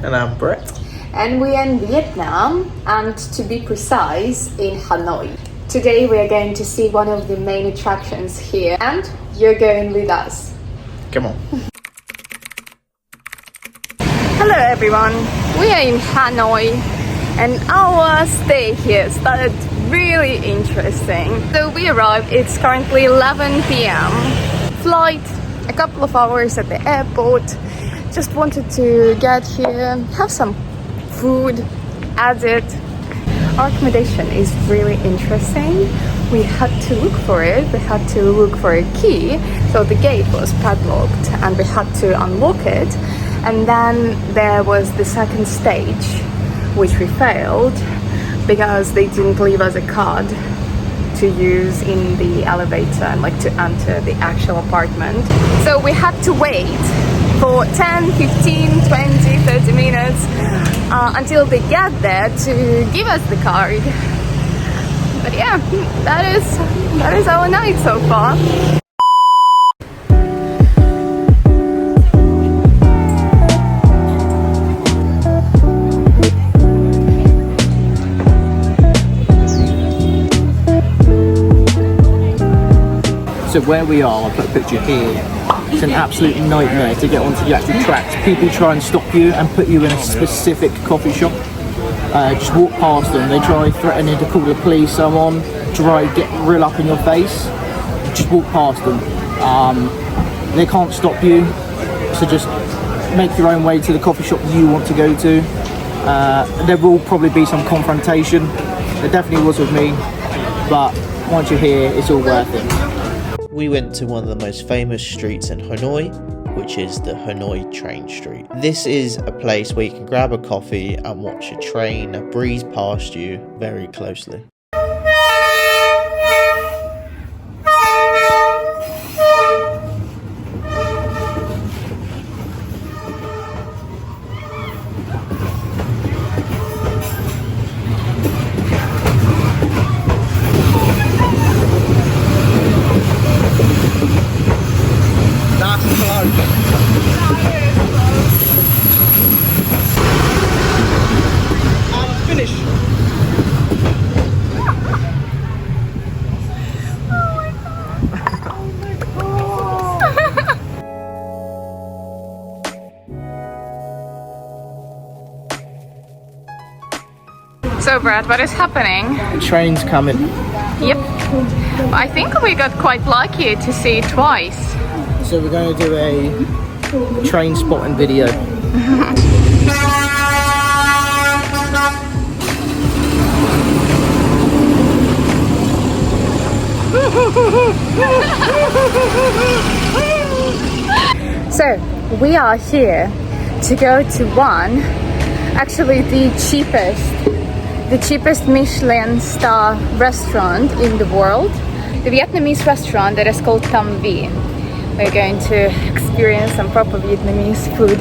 And I'm Brett. And we are in Vietnam, and to be precise, in Hanoi. Today we are going to see one of the main attractions here, and you're going with us. Come on. Hello everyone, we are in Hanoi, and our stay here started really interesting. So we arrived, it's currently 11 p.m. Flight, a couple of hours at the airport. Just wanted to get here, have some food, edit. Our accommodation is really interesting. We had to look for it, we had to look for a key. So the gate was padlocked and we had to unlock it. And then there was the second stage, which we failed because they didn't leave us a card to use in the elevator and like to enter the actual apartment. So we had to wait for 10, 15, 20, 30 minutes until they get there to give us the card. But yeah, that is our night so far. So where we are, I'll put a picture here. It's an absolute nightmare to get onto the actual tracks. People try and stop you and put you in a specific coffee shop. Just walk past them. They try threatening to call the police, someone, try get real up in your face. Just walk past them. They can't stop you, so just make your own way to the coffee shop you want to go to. There will probably be some confrontation. There definitely was with me, but once you're here, it's all worth it. We went to one of the most famous streets in Hanoi, which is the Hanoi train street. This is a place where you can grab a coffee and watch a train breeze past you very closely. So Brad, what is happening? The train's coming. Yep. I think we got quite lucky to see it twice. So we're going to do a train spotting video. So we are here to go to one, actually the cheapest Michelin star restaurant in the world, the Vietnamese restaurant that is called Tam Vi. We're going to experience some proper Vietnamese food.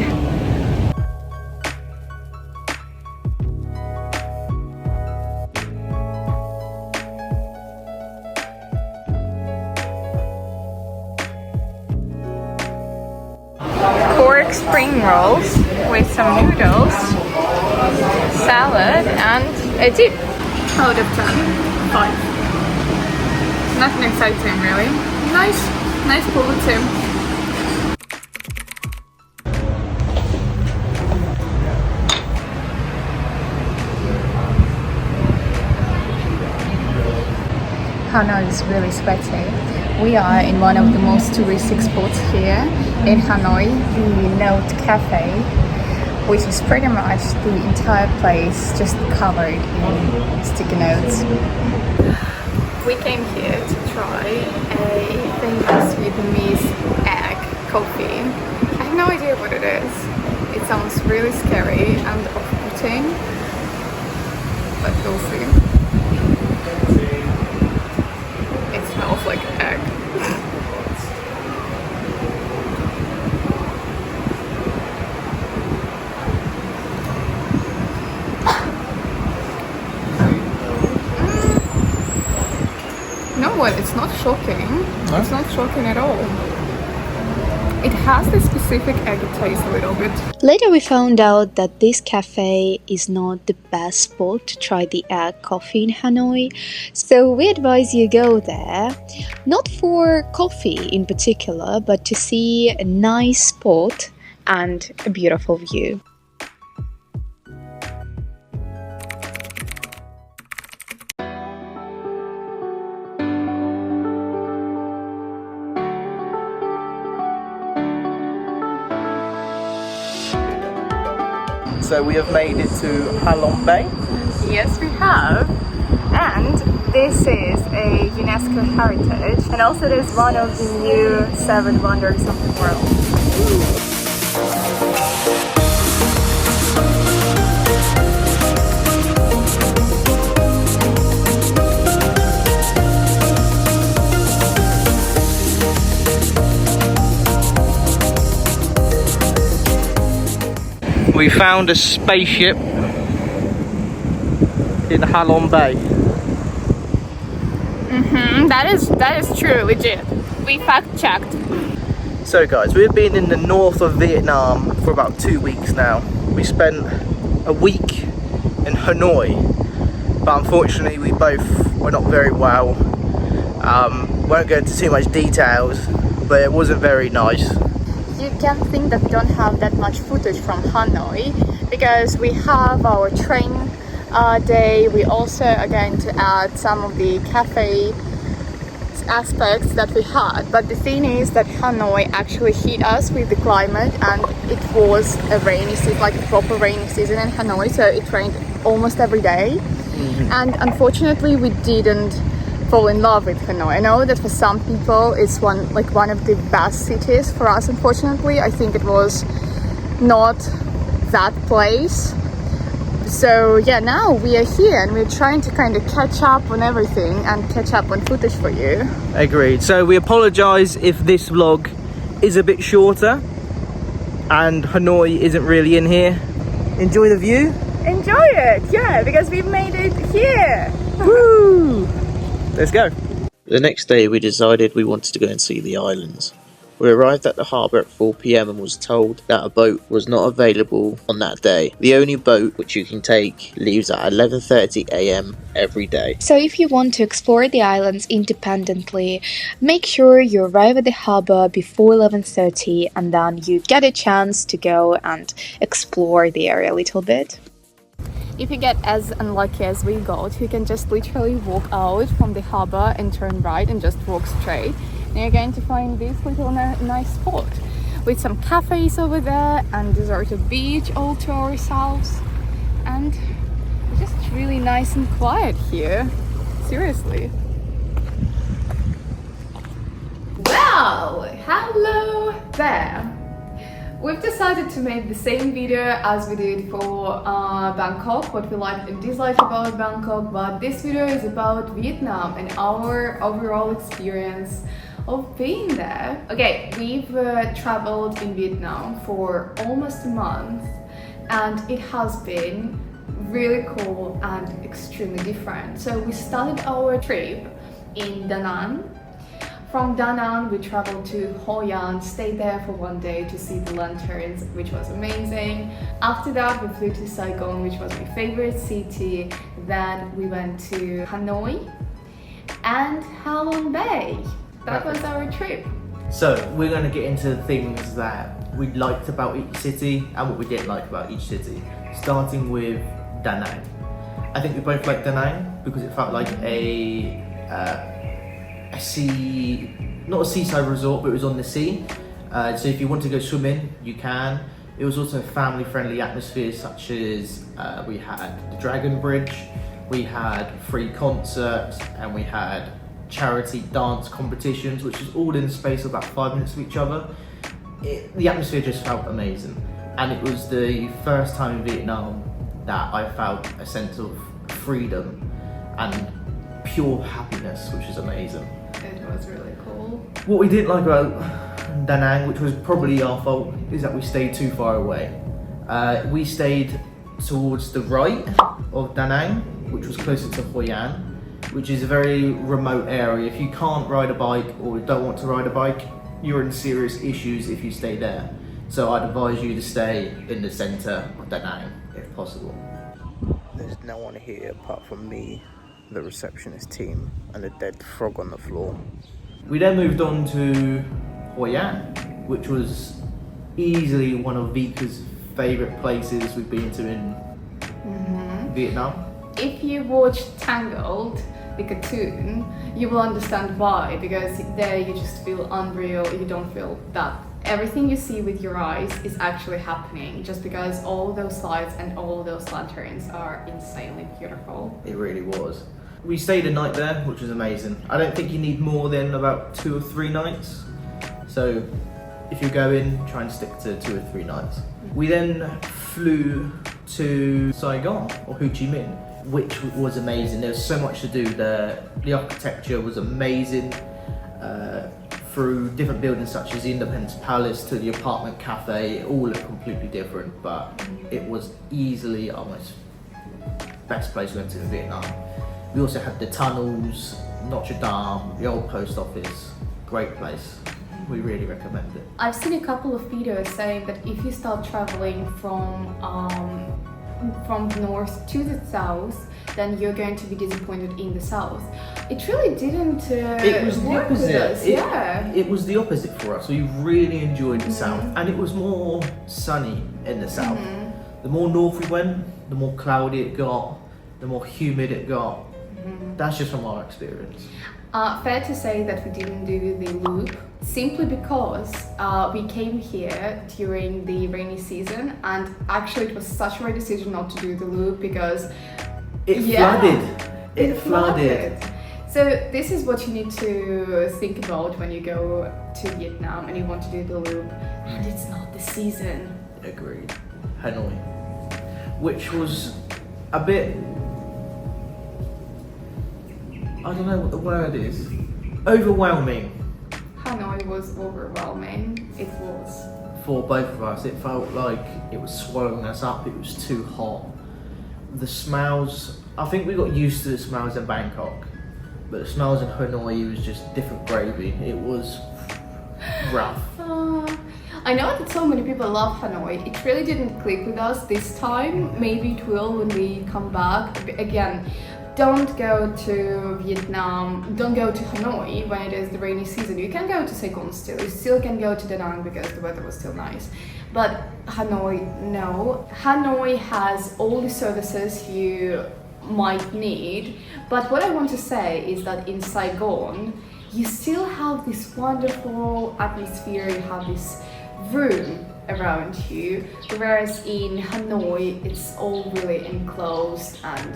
Pork spring rolls with some noodles, salad and a dip. Out of 10, 5. Nothing exciting really. Nice quality. Hanoi is really sweaty. We are in one of the most touristic spots here in Hanoi, the Note Cafe, which is pretty much the entire place just covered in sticky notes. We came here to try a famous Vietnamese egg coffee. I have no idea what it is. It sounds really scary and off-putting, but we'll see. It smells like egg. No, well, it's not shocking. No? It's not shocking at all. it has this specific egg taste a little bit. Later we found out that this cafe is not the best spot to try the egg coffee in Hanoi, so we advise you go there, not for coffee in particular, but to see a nice spot and a beautiful view. So we have made it to Halong Bay. Yes, we have. And this is a UNESCO heritage, and also it is one of the new 7 wonders of the world. We found a spaceship in Halong Bay. That is true, legit. We fact checked. So guys, we've been in the north of Vietnam for about 2 weeks now. We spent a week in Hanoi, but unfortunately we both were not very well. Won't go into too much details, but it wasn't very nice. You can think that we don't have that much footage from Hanoi because we have our train day. We also are going to add some of the cafe aspects that we had, but the thing is that Hanoi actually hit us with the climate, and it was a rainy season, like a proper rainy season in Hanoi, so it rained almost every day. And unfortunately we didn't fall in love with Hanoi. I know that for some people it's one of the best cities. For us, unfortunately, I think it was not that place. So yeah, now we are here and we're trying to kind of catch up on everything and catch up on footage for you. Agreed. So we apologise if this vlog is a bit shorter and Hanoi isn't really in here. Enjoy the view. Enjoy it, yeah, because we made it here. Woo! Let's go. The next day we decided we wanted to go and see the islands. We arrived at the harbour at 4 PM and was told that a boat was not available on that day. The only boat which you can take leaves at 11:30 AM every day. So if you want to explore the islands independently, make sure you arrive at the harbour before 11:30 and then you get a chance to go and explore the area a little bit. If you get as unlucky as we got, you can just literally walk out from the harbour and turn right and just walk straight. And you're going to find this little nice spot with some cafes over there and deserted beach all to ourselves. And it's just really nice and quiet here. Seriously. Well, hello there. We've decided to make the same video as we did for Bangkok, what we liked and disliked about Bangkok, but this video is about Vietnam and our overall experience of being there. Okay, we've traveled in Vietnam for almost a month and it has been really cool and extremely different. So we started our trip in Da Nang. From Da Nang, we traveled to Hoi An, stayed there for 1 day to see the lanterns, which was amazing. After that, we flew to Saigon, which was my favorite city. Then we went to Hanoi and Halong Bay. That was our trip. So we're going to get into things that we liked about each city and what we didn't like about each city. Starting with Da Nang. I think we both liked Da Nang because it felt like not a seaside resort, but it was on the sea. So if you want to go swimming, you can. It was also a family-friendly atmosphere, such as we had the Dragon Bridge, we had free concerts, and we had charity dance competitions, which was all in the space of about 5 minutes of each other. The atmosphere just felt amazing. And it was the first time in Vietnam that I felt a sense of freedom and pure happiness, which is amazing. It was really cool. What we didn't like about Da Nang, which was probably our fault, is that we stayed too far away. We stayed towards the right of Da Nang, which was closer to Hoi An, which is a very remote area. If you can't ride a bike or don't want to ride a bike, you're in serious issues if you stay there. So I'd advise you to stay in the centre of Da Nang if possible. There's no one here apart from me, the receptionist team, and a dead frog on the floor. We then moved on to Hoi An, which was easily one of Vika's favourite places we've been to in Vietnam. If you watch Tangled, the cartoon, you will understand why, because there you just feel unreal, you don't feel that everything you see with your eyes is actually happening, just because all those lights and all those lanterns are insanely beautiful. It really was. We stayed a night there, which was amazing. I don't think you need more than about 2 or 3 nights. So if you go in, try and stick to 2 or 3 nights. We then flew to Saigon, or Ho Chi Minh, which was amazing. There was so much to do there. The architecture was amazing. Through different buildings such as the Independence Palace to the apartment cafe, it all looked completely different, but it was easily our most best place we went to in Vietnam. We also had the tunnels, Notre Dame, the old post office. Great place. We really recommend it. I've seen a couple of videos saying that if you start traveling from north to the south, then you're going to be disappointed in the south. It really didn't it was the work with opposite. us. It was the opposite for us. We really enjoyed the south, and it was more sunny in the south. The more north we went, the more cloudy it got, the more humid it got. That's just from our experience. Fair to say that we didn't do the loop simply because we came here during the rainy season, and actually it was such a right decision not to do the loop because it flooded. So this is what you need to think about when you go to Vietnam and you want to do the loop, and it's not the season. Agreed. Hanoi, which was a bit, I don't know what the word is, overwhelming. Hanoi was overwhelming. It was. For both of us, it felt like it was swallowing us up. It was too hot. The smells, I think we got used to the smells in Bangkok, but the smells in Hanoi was just different gravy. It was rough. I know that so many people love Hanoi. It really didn't click with us this time. Maybe it will when we come back. Again, don't go to Vietnam, don't go to Hanoi when it is the rainy season. You can go to Saigon still. You still can go to Da Nang because the weather was still nice. But Hanoi, no. Hanoi has all the services you might need. But what I want to say is that in Saigon, you still have this wonderful atmosphere, you have this room around you. Whereas in Hanoi, it's all really enclosed, and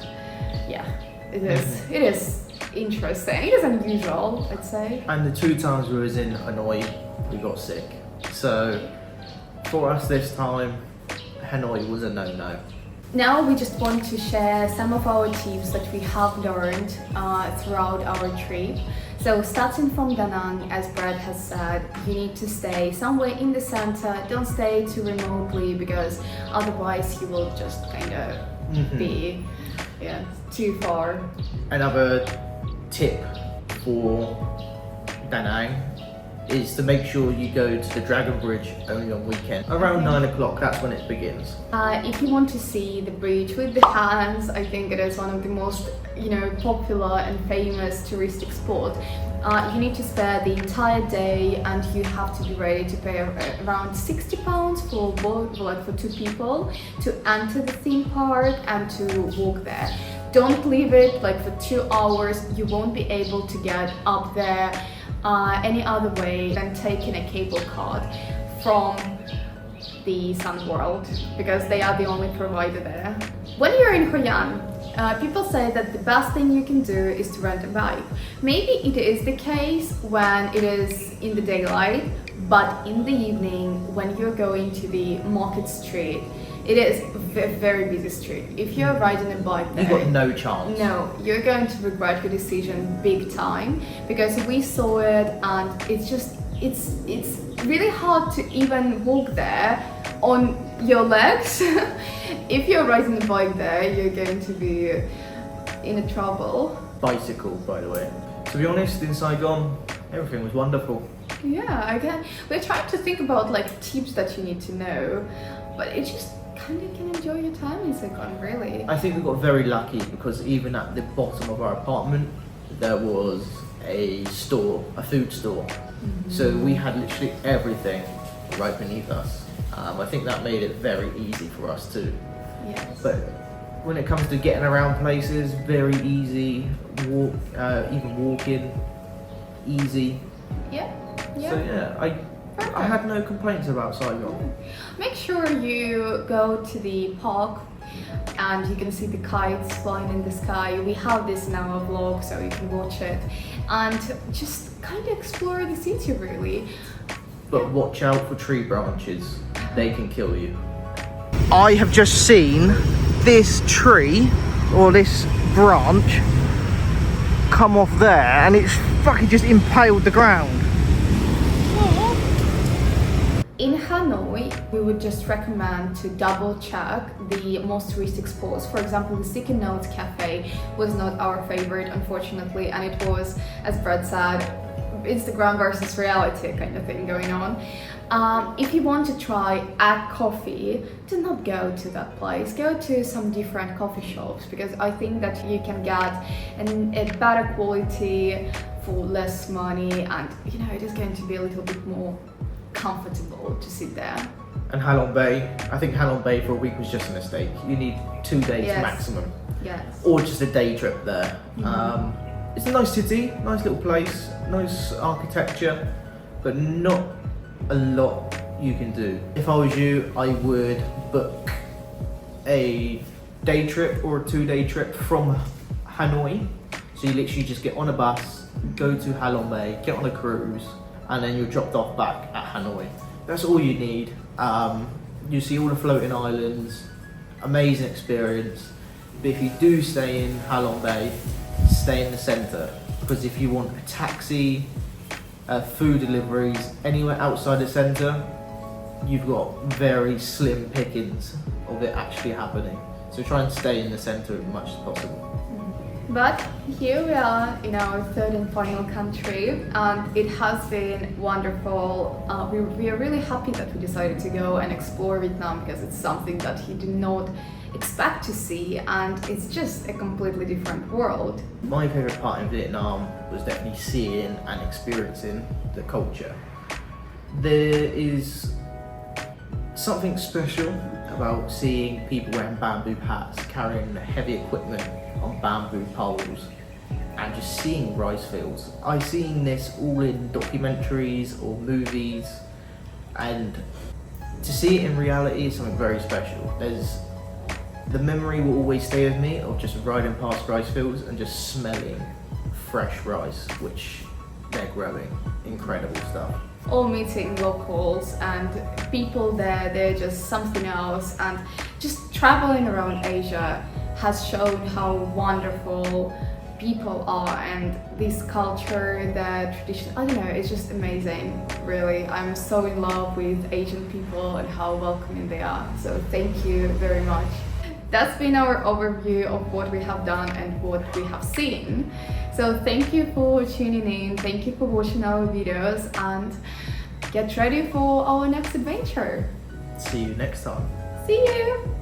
yeah, it is interesting. It is unusual, I'd say. And the 2 times we was in Hanoi, we got sick. So for us this time, Hanoi was a no-no. Now we just want to share some of our tips that we have learned throughout our trip. So starting from Da Nang, as Brad has said, you need to stay somewhere in the center. Don't stay too remotely because otherwise you will just kind of be too far. Another tip for Da Nang is to make sure you go to the Dragon Bridge only on weekend. Around 9 o'clock, that's when it begins. If you want to see the bridge with the hands, I think it is one of the most popular and famous touristic spot. You need to spare the entire day, and you have to be ready to pay around £60 for both, like for 2 people, to enter the theme park and to walk there. Don't leave it like for 2 hours. You won't be able to get up there any other way than taking a cable card from the Sun World, because they are the only provider there. When you're in Hoi An, people say that the best thing you can do is to rent a bike. Maybe it is the case when it is in the daylight, but in the evening when you're going to the market street, it is a very busy street. If you're riding a bike there, you've got no chance. No, you're going to regret your decision big time, because we saw it and it's really hard to even walk there on your legs. If you're riding a bike there, you're going to be in trouble. Bicycle, by the way. To be honest, in Saigon, everything was wonderful. Yeah, we're trying to think about like tips that you need to know, but it just kind of can enjoy your time in Saigon, really. I think we got very lucky because even at the bottom of our apartment there was a store, a food store. So we had literally everything right beneath us. I think that made it very easy for us too. Yes. But when it comes to getting around places, very easy. Even walking, easy. Yeah. So yeah, I had no complaints about Saigon. Make sure you go to the park and you can see the kites flying in the sky. We have this in our vlog, so you can watch it and just kind of explore the city, really. But watch out for tree branches, they can kill you. I have just seen this tree, or this branch, come off there and it's fucking just impaled the ground. In Hanoi, we would just recommend to double check the most touristic spots. For example, the Sticky Notes Cafe was not our favorite, unfortunately, and it was, as Brad said, Instagram versus reality kind of thing going on. If you want to try egg coffee, do not go to that place. Go to some different coffee shops, because I think that you can get a better quality for less money, and you know, it is going to be a little bit more comfortable to sit there. And Halong Bay, I think Halong Bay for a week was just a mistake. You need 2 days maximum. Yes. Or just a day trip there. It's a nice city, nice little place, nice architecture, but not a lot you can do. If I was you, I would book a day trip or a 2-day trip from Hanoi. So you literally just get on a bus, go to Halong Bay, get on a cruise, and then you're dropped off back at Hanoi. That's all you need. You see all the floating islands, amazing experience. But if you do stay in Halong Bay, stay in the centre, because if you want a taxi, food deliveries, anywhere outside the centre, you've got very slim pickings of it actually happening. So try and stay in the centre as much as possible. But here we are in our third and final country, and it has been wonderful. We are really happy that we decided to go and explore Vietnam, because it's something that you do not expect to see, and it's just a completely different world. My favourite part in Vietnam was definitely seeing and experiencing the culture. There is something special about seeing people wearing bamboo hats, carrying heavy equipment on bamboo poles, and just seeing rice fields. I've seen this all in documentaries or movies, and to see it in reality is something very special. The memory will always stay with me of just riding past rice fields and just smelling fresh rice, which they're growing. Incredible stuff. All meeting locals and people there, they're just something else, and just traveling around Asia has shown how wonderful people are, and this culture, the tradition, I don't know, it's just amazing, really. I'm so in love with Asian people and how welcoming they are, so thank you very much. That's been our overview of what we have done and what we have seen. So thank you for tuning in, thank you for watching our videos, and get ready for our next adventure. See you next time. See you!